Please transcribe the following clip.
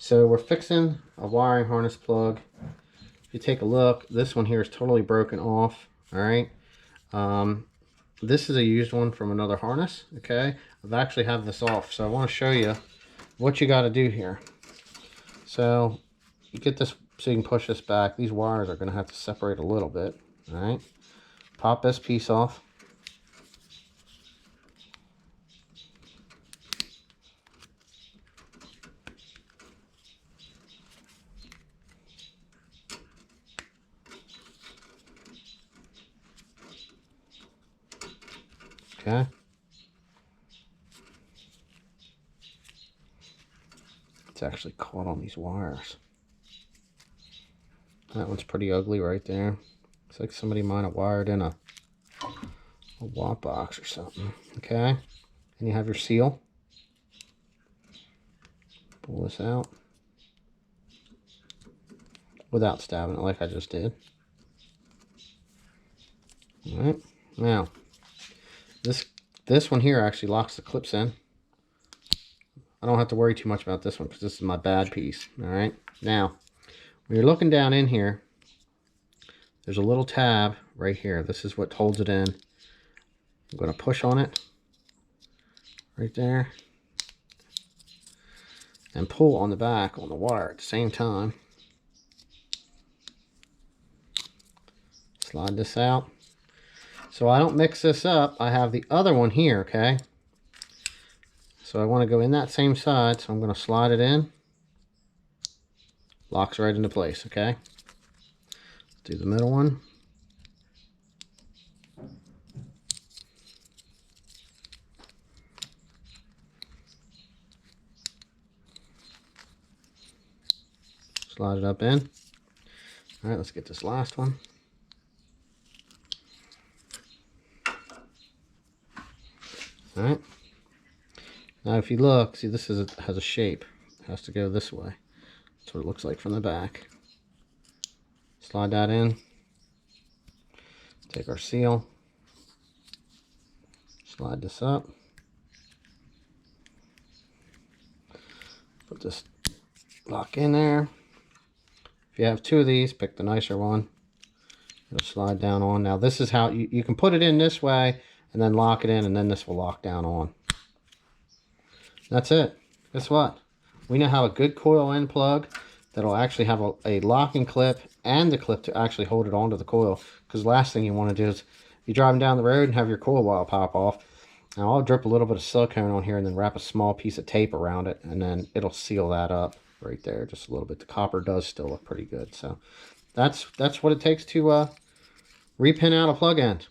So we're fixing a wiring harness plug. If you take a look, this one here is totally broken off. All right. This is a used one from another harness. Okay. I've actually have this off, so I want to show you what you got to do here. So you get this so you can push this back. These wires are going to have to separate a little bit. All right. Pop this piece off. Okay. It's actually caught on these wires. That one's pretty ugly right there. Looks like somebody might have wired in a watt box or something. Okay. And you have your seal. Pull this out without stabbing it like I just did. All right. Now, this one here actually locks the clips in. I don't have to worry too much about this one because this is my bad piece. All right. Now, when you're looking down in here, there's a little tab right here. This is what holds it in. I'm going to push on it right there and pull on the back on the wire at the same time. Slide this out. So I don't mix this up. I have the other one here, okay? So I want to go in that same side, so I'm going to slide it in. Locks right into place, okay? Let's do the middle one. Slide it up in. All right, let's get this last one. All right. Now, if you look, see this has a shape. It has to go this way. That's what it looks like from the back. Slide that in. Take our seal. Slide this up. Put this lock in there. If you have two of these, pick the nicer one. It'll slide down on. Now this is how you can put it in this way and then lock it in, and then this will lock down on. That's it. Guess what? We now have a good coil end plug that'll actually have a locking clip and the clip to actually hold it onto the coil. Because the last thing you want to do is you're driving down the road and have your coil wire pop off. Now I'll drip a little bit of silicone on here and then wrap a small piece of tape around it, and then it'll seal that up right there just a little bit. The copper does still look pretty good. So that's what it takes to repin out a plug end.